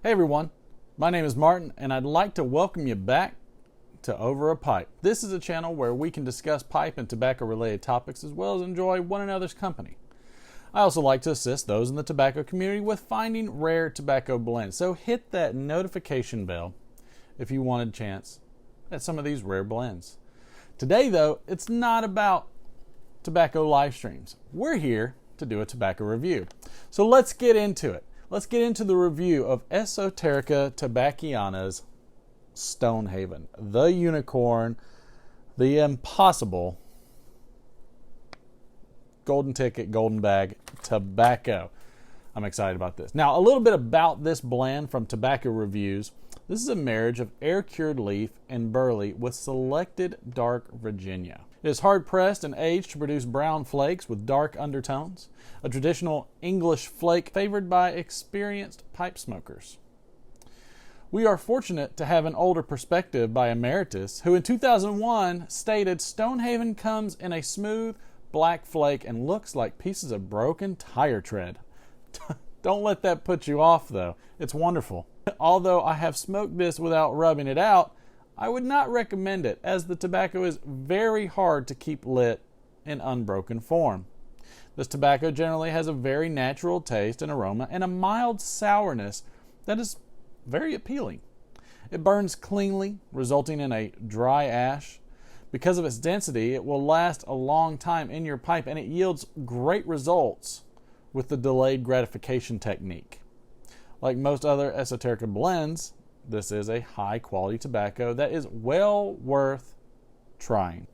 Hey everyone, my name is Martin and I'd like to welcome you back to Over a Pipe. This is a channel where we can discuss pipe and tobacco related topics as well as enjoy one another's company. I also like to assist those in the tobacco community with finding rare tobacco blends, so hit that notification bell if you want a chance at some of these rare blends. Today though, it's not about tobacco live streams. We're here to do a tobacco review. So let's get into it. Let's get into the review of Esoterica Tabacchiana's Stonehaven, the unicorn, the impossible golden ticket, golden bag tobacco. I'm excited about this. Now, a little bit about this blend from Tobacco Reviews. This is a marriage of air-cured leaf and burley with selected dark Virginia. It is hard-pressed and aged to produce brown flakes with dark undertones, a traditional English flake favored by experienced pipe smokers. We are fortunate to have an older perspective by Emeritus, who in 2001 stated Stonehaven comes in a smooth black flake and looks like pieces of broken tire tread. Don't let that put you off though. It's wonderful. Although I have smoked this without rubbing it out, I would not recommend it as the tobacco is very hard to keep lit in unbroken form. This tobacco generally has a very natural taste and aroma and a mild sourness that is very appealing. It burns cleanly, resulting in a dry ash. Because of its density, it will last a long time in your pipe and it yields great results with the delayed gratification technique. Like most other Esoterica blends, this is a high quality tobacco that is well worth trying.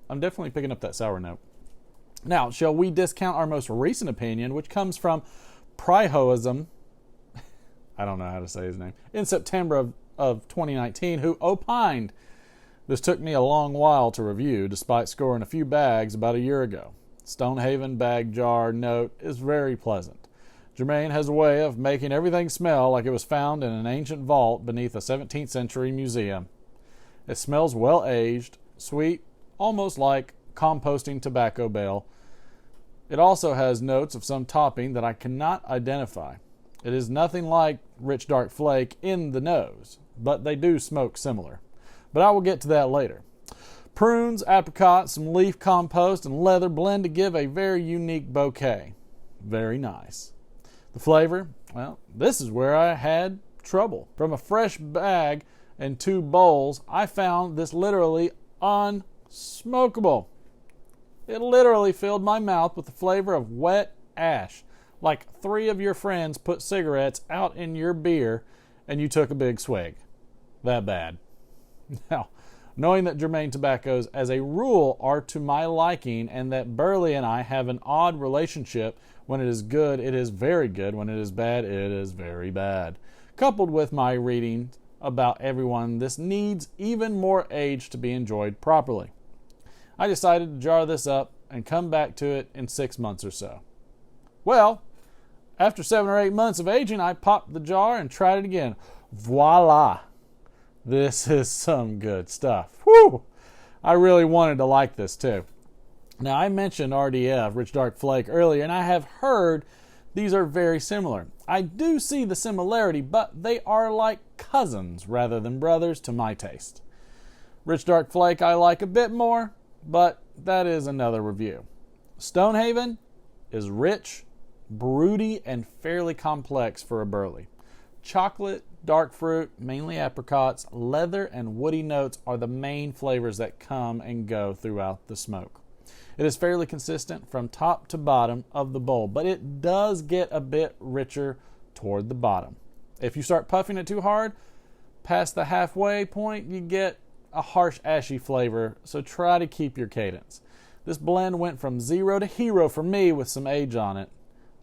I'm definitely picking up that sour note. Now, shall we discount our most recent opinion, which comes from Prihoism, I don't know how to say his name, in September of 2019, who opined, "This took me a long while to review, despite scoring a few bags about a year ago. Stonehaven bag jar note is very pleasant. Germain has a way of making everything smell like it was found in an ancient vault beneath a 17th century museum. It smells well aged, sweet, almost like composting tobacco bale. It also has notes of some topping that I cannot identify. It is nothing like rich dark flake in the nose, but they do smoke similar. But I will get to that later. Prunes, apricots, some leaf compost, and leather blend to give a very unique bouquet. Very nice. The flavor, well, this is where I had trouble. From a fresh bag and 2 bowls, I found this literally unsmokable. It literally filled my mouth with the flavor of wet ash, like 3 of your friends put cigarettes out in your beer and you took a big swig. That bad. Now, knowing that Germain tobaccos as a rule are to my liking and that Burley and I have an odd relationship, when it is good, it is very good. When it is bad, it is very bad. Coupled with my reading about everyone, this needs even more age to be enjoyed properly. I decided to jar this up and come back to it in 6 months or so. Well, after 7 or 8 months of aging, I popped the jar and tried it again. Voila! This is some good stuff. Whew! I really wanted to like this too. Now, I mentioned RDF, Rich Dark Flake, earlier, and I have heard these are very similar. I do see the similarity, but they are like cousins rather than brothers to my taste. Rich Dark Flake I like a bit more, but that is another review. Stonehaven is rich, broody, and fairly complex for a burley. Chocolate, dark fruit, mainly apricots, leather, and woody notes are the main flavors that come and go throughout the smoke. It is fairly consistent from top to bottom of the bowl, but it does get a bit richer toward the bottom. If you start puffing it too hard, past the halfway point, you get a harsh, ashy flavor, so try to keep your cadence. This blend went from 0 to hero for me with some age on it.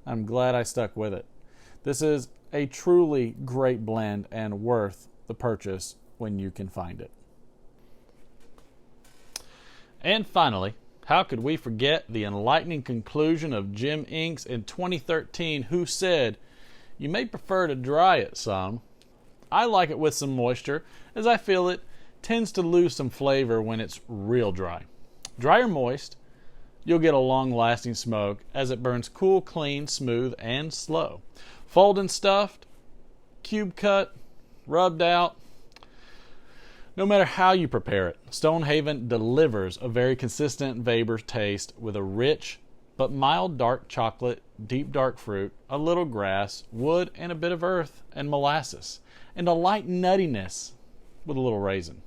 I'm glad I stuck with it. This is a truly great blend and worth the purchase when you can find it. And finally, how could we forget the enlightening conclusion of Jim Inks in 2013, who said, "You may prefer to dry it some. I like it with some moisture, as I feel it tends to lose some flavor when it's real dry. Dry or moist, you'll get a long-lasting smoke as it burns cool, clean, smooth, and slow. Fold and stuffed, cube cut, rubbed out. No matter how you prepare it, Stonehaven delivers a very consistent Weber taste with a rich but mild dark chocolate, deep dark fruit, a little grass, wood, and a bit of earth and molasses, and a light nuttiness with a little raisin.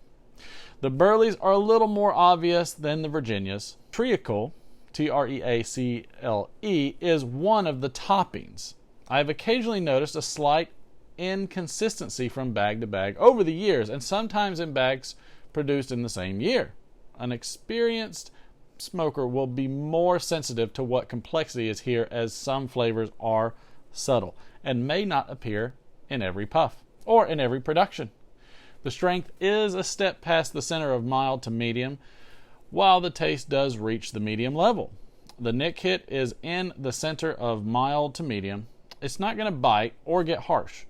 The Burleys are a little more obvious than the Virginias. Treacle, Treacle, is one of the toppings. I have occasionally noticed a slight inconsistency from bag to bag over the years, and sometimes in bags produced in the same year. An experienced smoker will be more sensitive to what complexity is here, as some flavors are subtle and may not appear in every puff or in every production. The strength is a step past the center of mild to medium, while the taste does reach the medium level. The nick hit is in the center of mild to medium. It's not going to bite or get harsh.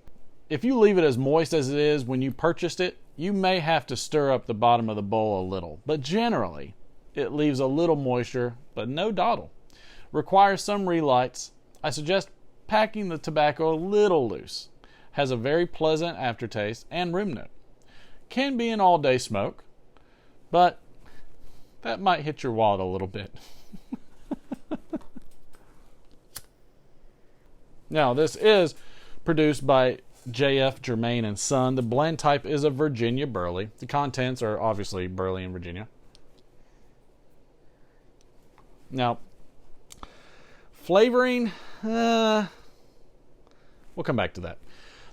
If you leave it as moist as it is when you purchased it, you may have to stir up the bottom of the bowl a little, but generally it leaves a little moisture, but no dawdle. Requires some relights. I suggest packing the tobacco a little loose. Has a very pleasant aftertaste and room note. Can be an all-day smoke, but that might hit your wallet a little bit. Now, this is produced by J.F. Germain and Son. The blend type is a Virginia Burley. The contents are obviously Burley and Virginia. Now, flavoring, we'll come back to that.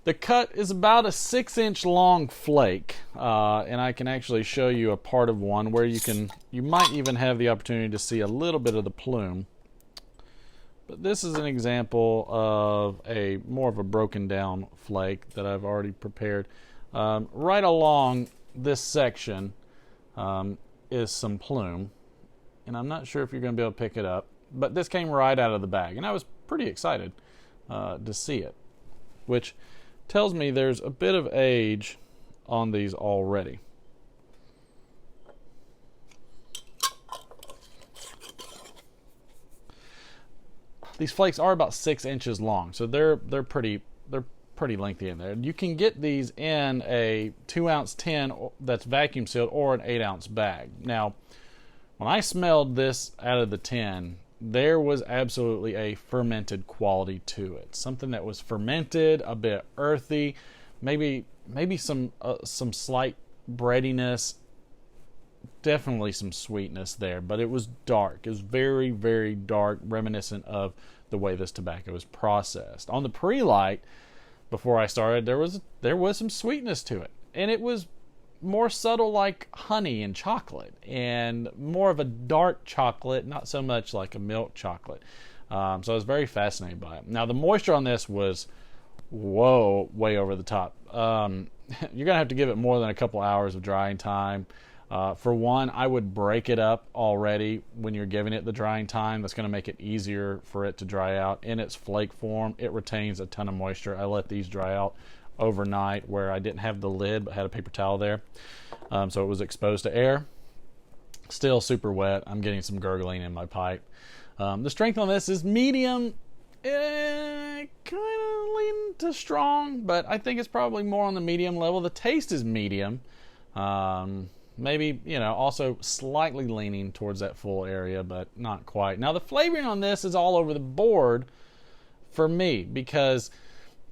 The cut is about a 6-inch long flake, and I can actually show you a part of one where you might even have the opportunity to see a little bit of the plume. But this is an example of more of a broken down flake that I've already prepared. Right along this section is some plume, and I'm not sure if you're going to be able to pick it up, but this came right out of the bag, and I was pretty excited to see it, which tells me there's a bit of age on these already. These flakes are about 6 inches long, so they're pretty lengthy in there. You can get these in a 2-ounce tin that's vacuum sealed or an 8-ounce bag. Now, when I smelled this out of the tin, there was absolutely a fermented quality to it. Something that was fermented, a bit earthy, maybe some slight breadiness, definitely some sweetness there, but it was dark. It was very, very dark, reminiscent of the way this tobacco is processed. On the pre-light, before I started, there was some sweetness to it, and it was more subtle, like honey and chocolate, and more of a dark chocolate, not so much like a milk chocolate. So I was very fascinated by it. Now, the moisture on this was, way over the top. You're gonna have to give it more than a couple hours of drying time. For one, I would break it up already when you're giving it the drying time. That's going to make it easier for it to dry out. In its flake form, it retains a ton of moisture. I let these dry out overnight where I didn't have the lid but had a paper towel there. So it was exposed to air. Still super wet. I'm getting some gurgling in my pipe. The strength on this is medium. Kind of leaning to strong, but I think it's probably more on the medium level. The taste is medium. Maybe, also slightly leaning towards that full area, but not quite. Now, the flavoring on this is all over the board for me, because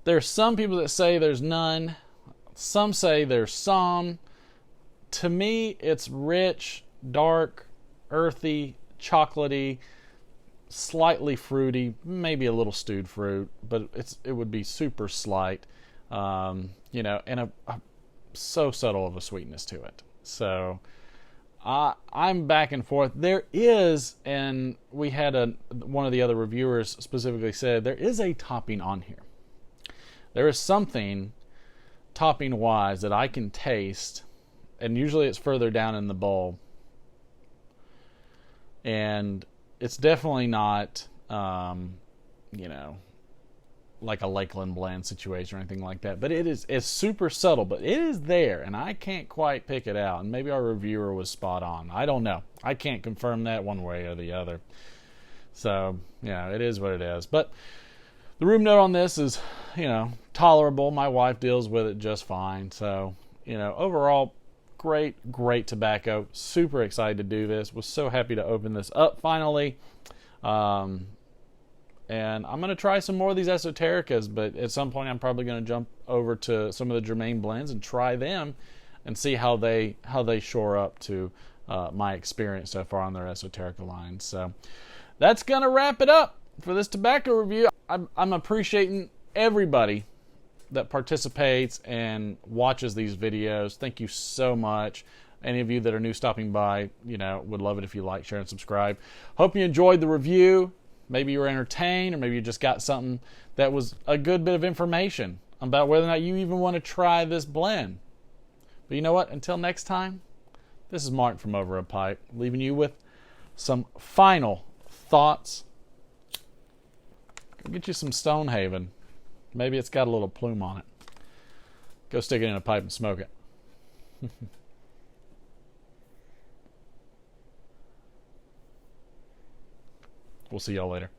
there's some people that say there's none. Some say there's some. To me, it's rich, dark, earthy, chocolatey, slightly fruity, maybe a little stewed fruit, but it would be super slight, and so subtle of a sweetness to it. So I'm back and forth. There is, and we had one of the other reviewers specifically said, there is a topping on here. There is something topping wise that I can taste, and usually it's further down in the bowl. And it's definitely not, like a Lakeland blend situation or anything like that, but it's super subtle, but it is there, and I can't quite pick it out. And maybe our reviewer was spot on. I don't know. I can't confirm that one way or the other. So it is what it is. But The room note on this is, tolerable. My wife deals with it just fine. So, overall, great tobacco. Super excited to do this. Was so happy to open this up finally. And I'm going to try some more of these Esotericas, but at some point I'm probably going to jump over to some of the Germain blends and try them and see how they shore up to my experience so far on their Esoterica line. So that's going to wrap it up for this tobacco review. I'm appreciating everybody that participates and watches these videos. Thank you so much. Any of you that are new stopping by, would love it if you like, share, and subscribe. Hope you enjoyed the review. Maybe you were entertained, or maybe you just got something that was a good bit of information about whether or not you even want to try this blend. But you know what? Until next time, this is Mark from Over a Pipe, leaving you with some final thoughts. Go get you some Stonehaven. Maybe it's got a little plume on it. Go stick it in a pipe and smoke it. We'll see y'all later.